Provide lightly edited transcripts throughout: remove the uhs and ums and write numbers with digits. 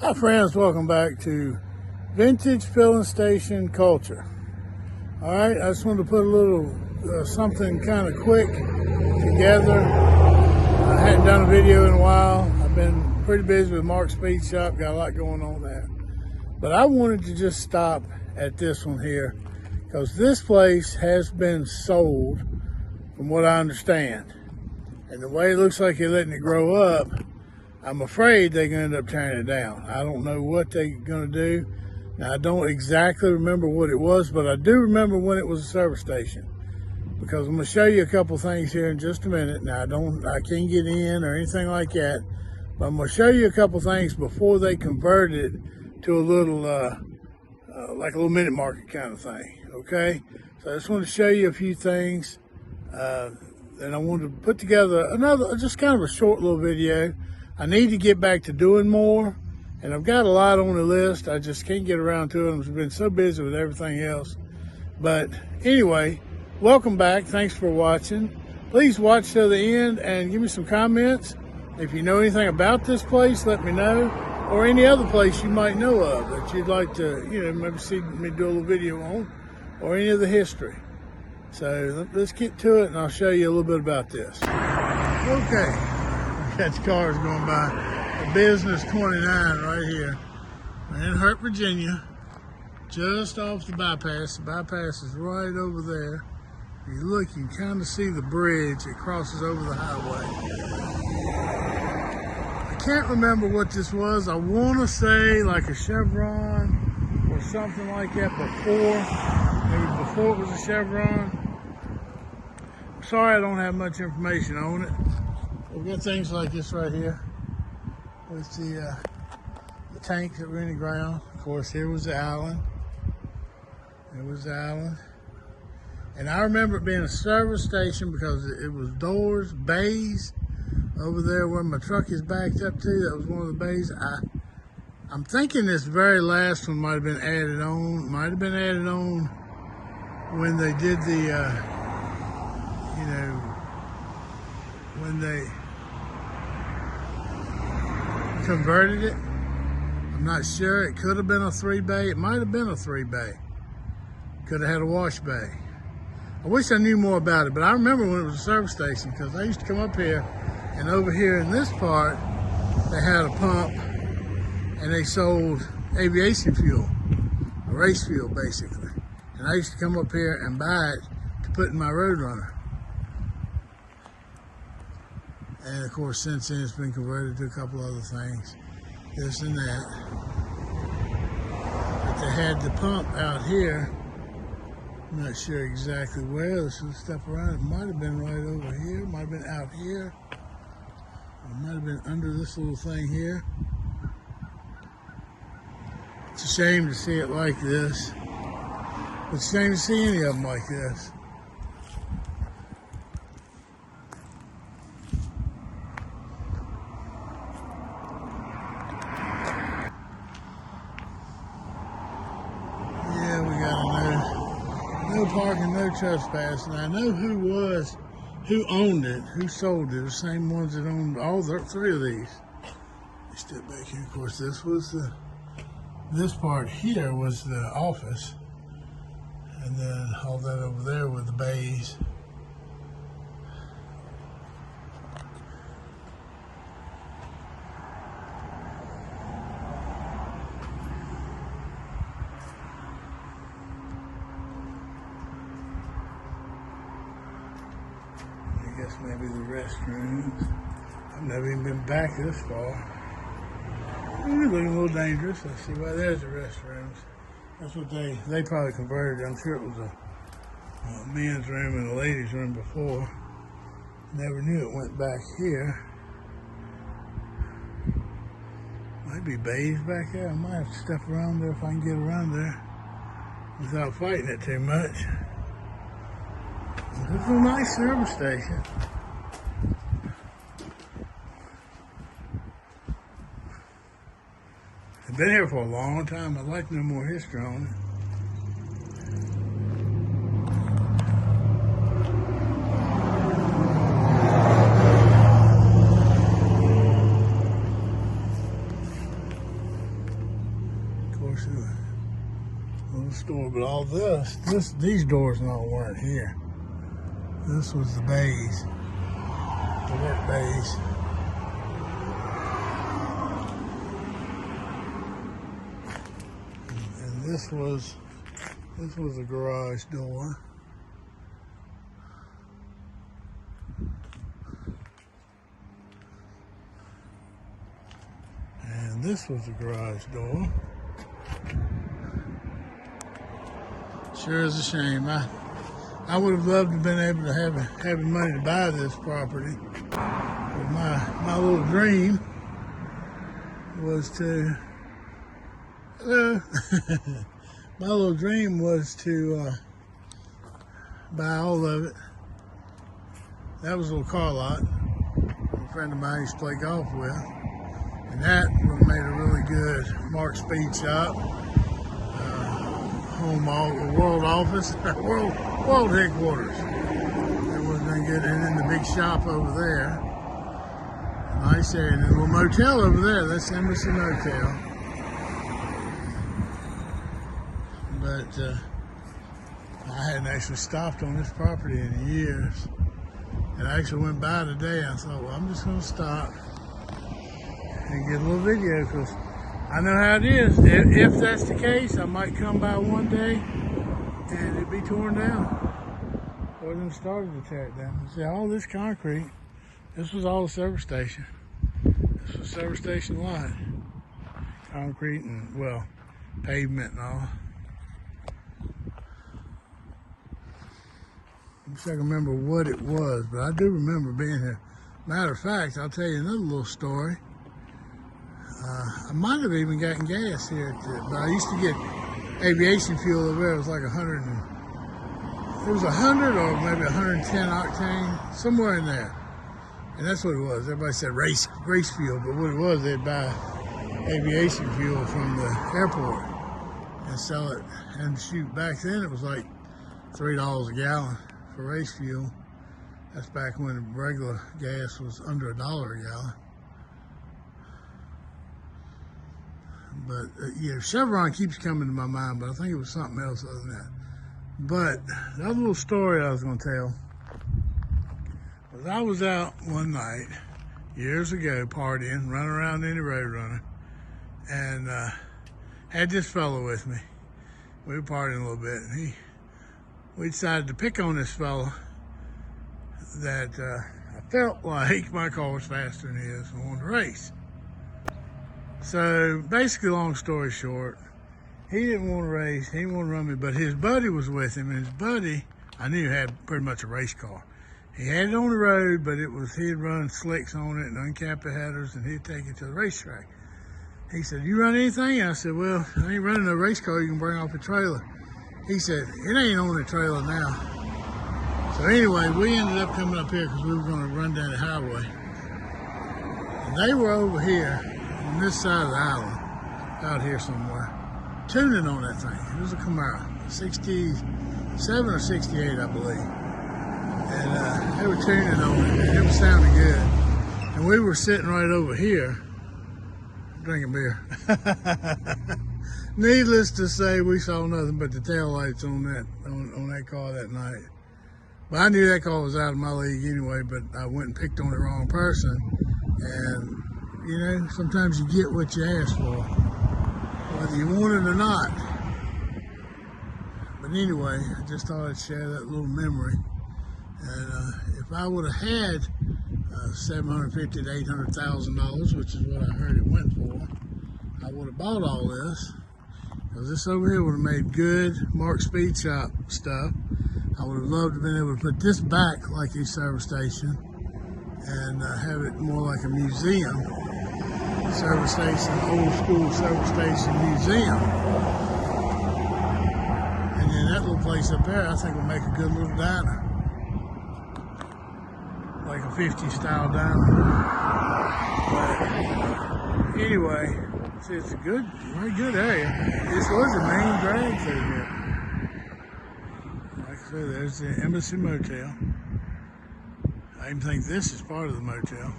Hi friends, welcome back to Vintage Filling Station Culture. Alright, I just wanted to put a little something kind of quick together. I hadn't done a video in a while. I've been pretty busy with Mark's Speed Shop, got a lot going on there. But I wanted to just stop at this one here because this place has been sold from what I understand. And the way it looks like they're letting it grow up, I'm afraid they're going to end up tearing it down. I don't know what they're going to do. Now, I don't exactly remember what it was, but I do remember when it was a service station. Because I'm going to show you a couple things here in just a minute. Now, I can't get in or anything like that. But I'm going to show you a couple things before they converted it to a little, like a little minute market kind of thing. Okay? So I just want to show you a few things. And I wanted to put together another, just kind of a short little video. I need to get back to doing more, and I've got a lot on the list. I just can't get around to it. I've been so busy with everything else. But anyway, welcome back. Thanks for watching. Please watch till the end and give me some comments. If you know anything about this place, let me know. Or any other place you might know of that you'd like to, maybe see me do a little video on, or any of the history. So let's get to it, and I'll show you a little bit about this. Okay. Got cars going by. The Business 29 right here. We're in Hurt, Virginia, just off the bypass. The bypass is right over there. If you look, you can kind of see the bridge. It crosses over the highway. I can't remember what this was. I want to say like a Chevron or something like that before. Maybe before it was a Chevron. I'm sorry I don't have much information on it. We've got things like this right here with the tanks that were in the ground. Of course, here was the island. There was the island. And I remember it being a service station because it was doors, bays. Over there where my truck is backed up to, that was one of the bays. I'm thinking this very last one might have been added on. Might have been added on when they did the, when they converted it. I'm not sure. It could have been a 3-bay. It might have been a 3-bay. Could have had a wash bay. I wish I knew more about it, but I remember when it was a service station because I used to come up here, and over here in this part, they had a pump and they sold aviation fuel, a race fuel basically. And I used to come up here and buy it to put in my Roadrunner. And of course, since then it's been converted to a couple other things, this and that. But they had the pump out here. I'm not sure exactly where. There's some stuff around. It might have been right over here. It might have been out here. It might have been under this little thing here. It's a shame to see it like this. It's a shame to see any of them like this. No parking, no trespassing. I know who owned it, who sold it. The same ones that owned all three of these. They stood back here. Of course, this part here was the office, and then all that over there were the bays. I guess maybe the restrooms. I've never even been back this far. It's looking a little dangerous. Let's see why there's the restrooms. That's what they probably converted. I'm sure it was a men's room and a ladies' room before. Never knew it went back here. Might be bays back there. I might have to step around there if I can get around there without fighting it too much. This is a nice service station. I've been here for a long time. I'd like to know more history on it. course, it was a little store, but all these doors and all weren't here. This was the bays, the work bays. And this was a garage door. And this was a garage door. Sure is a shame. I would have loved to have been able to have the money to buy this property. But my little dream was to my little dream was to buy all of it. That was a little car lot a friend of mine used to play golf with. And that would have made a really good Mark Speed shop, world office, world headquarters. It would have been good. And then the big shop over there, nice area. And a little motel over there, that's Embassy Motel. But I hadn't actually stopped on this property in years. And I actually went by today and I thought, well, I'm just going to stop and get a little video, because I know how it is. If that's the case, I might come by one day and it'd be torn down. Or them started to tear it down. See, all this concrete, this was all the service station. This was service station lot. Concrete and, well, pavement and all. I wish I can remember what it was, but I do remember being here. Matter of fact, I'll tell you another little story. I might have even gotten gas here, but I used to get aviation fuel over there. It was like 100, it was 100 or maybe 110 octane, somewhere in there. And that's what it was. Everybody said race fuel, but what it was, they'd buy aviation fuel from the airport and sell it. And shoot, back then it was like $3 a gallon for race fuel. That's back when regular gas was under $1 a gallon. But yeah, Chevron keeps coming to my mind, but I think it was something else other than that. But the other little story I was going to tell was I was out one night years ago partying, running around in the Roadrunner, and had this fellow with me. We were partying a little bit, and we decided to pick on this fellow that I felt like my car was faster than his and wanted to race. So basically, long story short, he didn't want to race, he didn't want to run me, but his buddy was with him, and his buddy, I knew had pretty much a race car. He had it on the road, but he'd run slicks on it and uncapped the headers, and he'd take it to the racetrack. He said, "You run anything?" And I said, "Well, I ain't running a race car you can bring off a trailer." He said, "It ain't on the trailer now." So anyway, we ended up coming up here because we were going to run down the highway. And they were over here on this side of the island, out here somewhere, tuning on that thing. It was a Camaro, 67 or 68, I believe. And they were tuning on it, and it was sounding good. And we were sitting right over here, drinking beer. Needless to say, we saw nothing but the taillights on that car that night. But I knew that car was out of my league anyway, but I went and picked on the wrong person. And you know, sometimes you get what you ask for, whether you want it or not. But anyway, I just thought I'd share that little memory. And if I would have had $750,000 to $800,000, which is what I heard it went for, I would have bought all this. Because this over here would have made good Mark Speed Shop stuff. I would have loved to have been able to put this back like a service station and have it more like a museum. Service station, old school service station museum. And then that little place up there, I think will make a good little diner. Like a 50s style diner. But anyway, see, it's a good, very good area. This was the main drag through here. Like I said, there's the Embassy Motel. I even think this is part of the motel.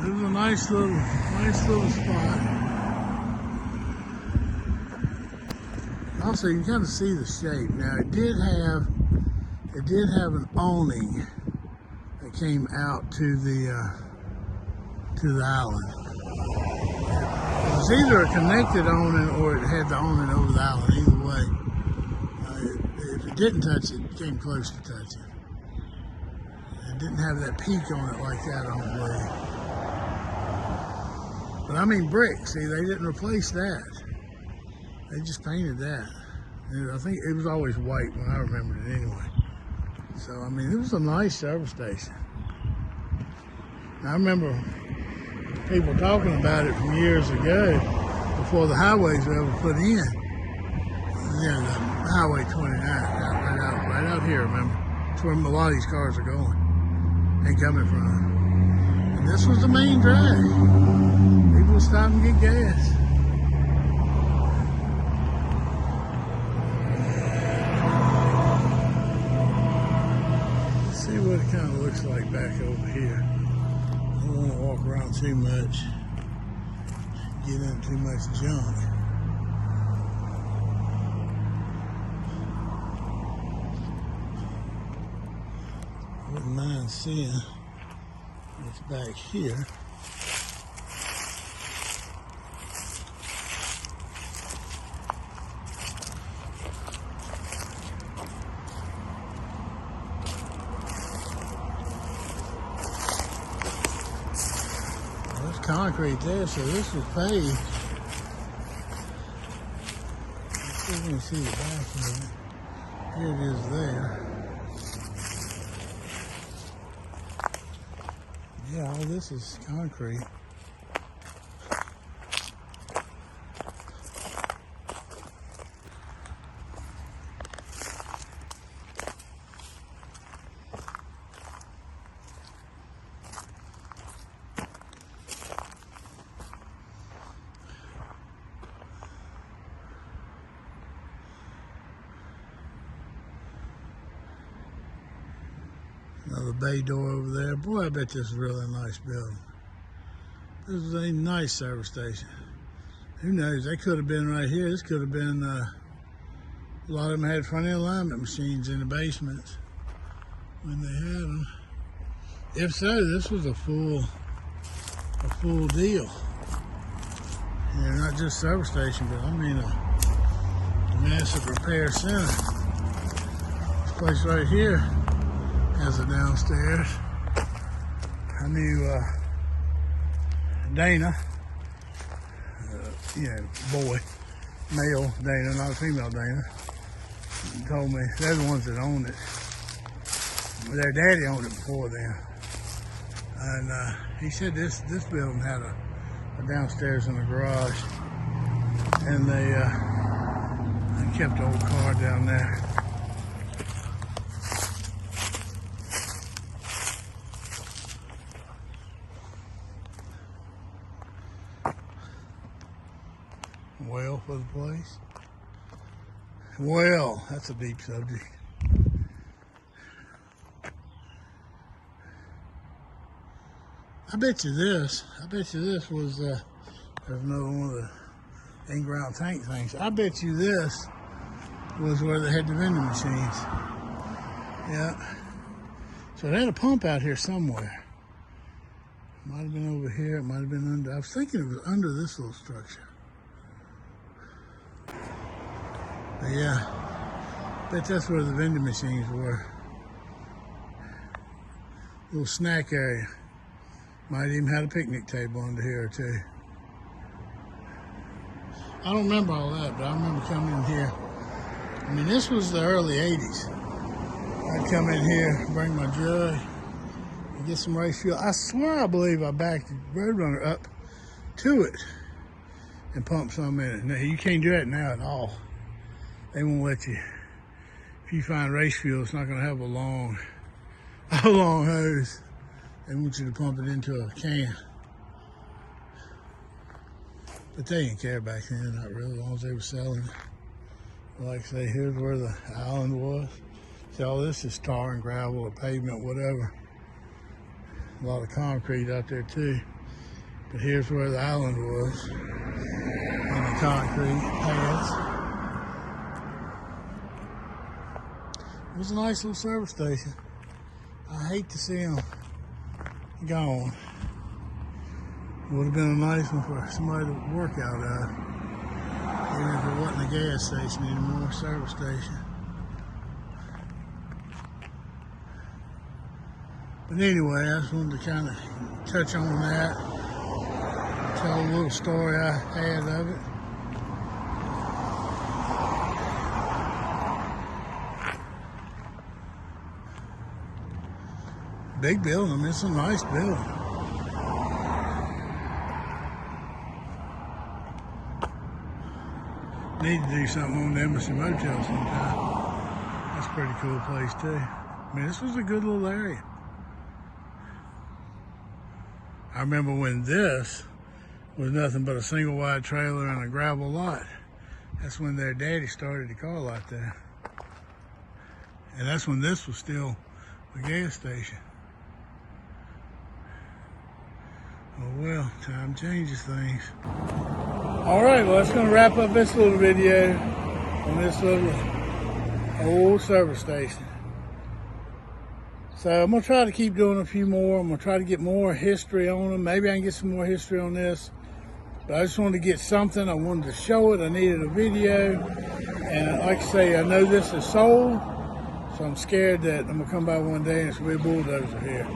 It was a nice little spot. Also, you can kind of see the shape. Now, it did have an awning that came out to the island. It was either a connected awning or it had the awning over the island. Either way, if it didn't touch it, it came close to touching. It didn't have that peak on it like that, I don't believe. But I mean brick. See, they didn't replace that. They just painted that. And I think it was always white when I remembered it anyway. So, I mean, it was a nice service station. I remember people talking about it from years ago, before the highways were ever put in. You know, the Highway 29, right out here, remember? That's where a lot of these cars are going and coming from. And this was the main drag. People would stop and get gas. Let's see what it kind of looks like back over here. I don't want to walk around too much, get into too much junk. I wouldn't mind seeing what's back here. There's concrete there, so this was paved. Let's see if we can see the back of it. Here it is there. Yeah, all this is concrete. Another bay door over there. Boy, I bet this is a really nice building. This is a nice service station. Who knows? They could have been right here. This could have been, a lot of them had front end alignment machines in the basements when they had them. If so, this was a full deal. Yeah, not just service station, but I mean a massive repair center. This place right here has a downstairs. I knew Dana, boy, male Dana, not a female Dana, told me they're the ones that owned it. Their daddy owned it before them. And he said this building had a downstairs in the garage, and they kept the old car down there. Well for the place. Well, that's a deep subject. I bet you this was, there's another one of the in-ground tank things. I bet you this was where they had the vending machines. Yeah. So they had a pump out here somewhere. Might have been over here, it might have been under, I was thinking it was under this little structure. But yeah, I bet that's where the vending machines were. Little snack area. Might even have a picnic table under here or two. I don't remember all that, but I remember coming in here. I mean, this was the early 80s. I'd come in here, bring my jug, and get some race fuel. I swear I believe I backed the Roadrunner up to it and pumped some in it. Now, you can't do that now at all. They won't let you. If you find race fuel, it's not going to have a long hose. They want you to pump it into a can. But they didn't care back then, not really, as long as they were selling it. Like I say, here's where the island was. See, all this is tar and gravel or pavement, whatever. A lot of concrete out there too. But here's where the island was, on the concrete pads. It was a nice little service station. I hate to see them gone. It would have been a nice one for somebody to work out of, even if it wasn't a gas station anymore, service station. But anyway, I just wanted to kind of touch on that, tell a little story I had of it. Big building. I mean, it's a nice building. Need to do something on the Embassy Motel sometime. That's a pretty cool place too. I mean, this was a good little area. I remember when this was nothing but a single wide trailer and a gravel lot. That's when their daddy started the car lot there. And that's when this was still a gas station. Oh well, time changes things. All right, well, that's gonna wrap up this little video on this little old service station. So I'm gonna try to keep doing a few more. I'm gonna try to get more history on them. Maybe I can get some more history on this. But I just wanted to get something. I wanted to show it. I needed a video. And like I say, I know this is sold. So I'm scared that I'm gonna come by one day and it's gonna be a bulldozer here.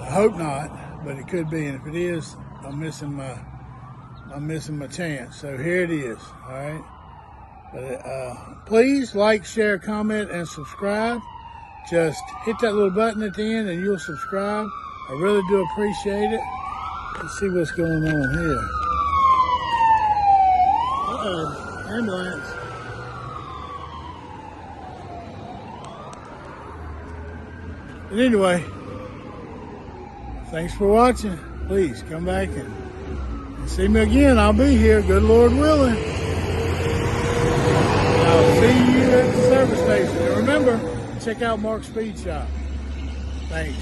I hope not, but it could be. And if it is, I'm missing my chance. So here it is, all right? But please like, share, comment, and subscribe. Just hit that little button at the end and you'll subscribe. I really do appreciate it. Let's see what's going on here. Uh-oh, ambulance. But anyway, thanks for watching. Please come back and see me again. I'll be here, good Lord willing. I'll see you at the service station. And remember, check out Mark's Speed Shop. Thanks.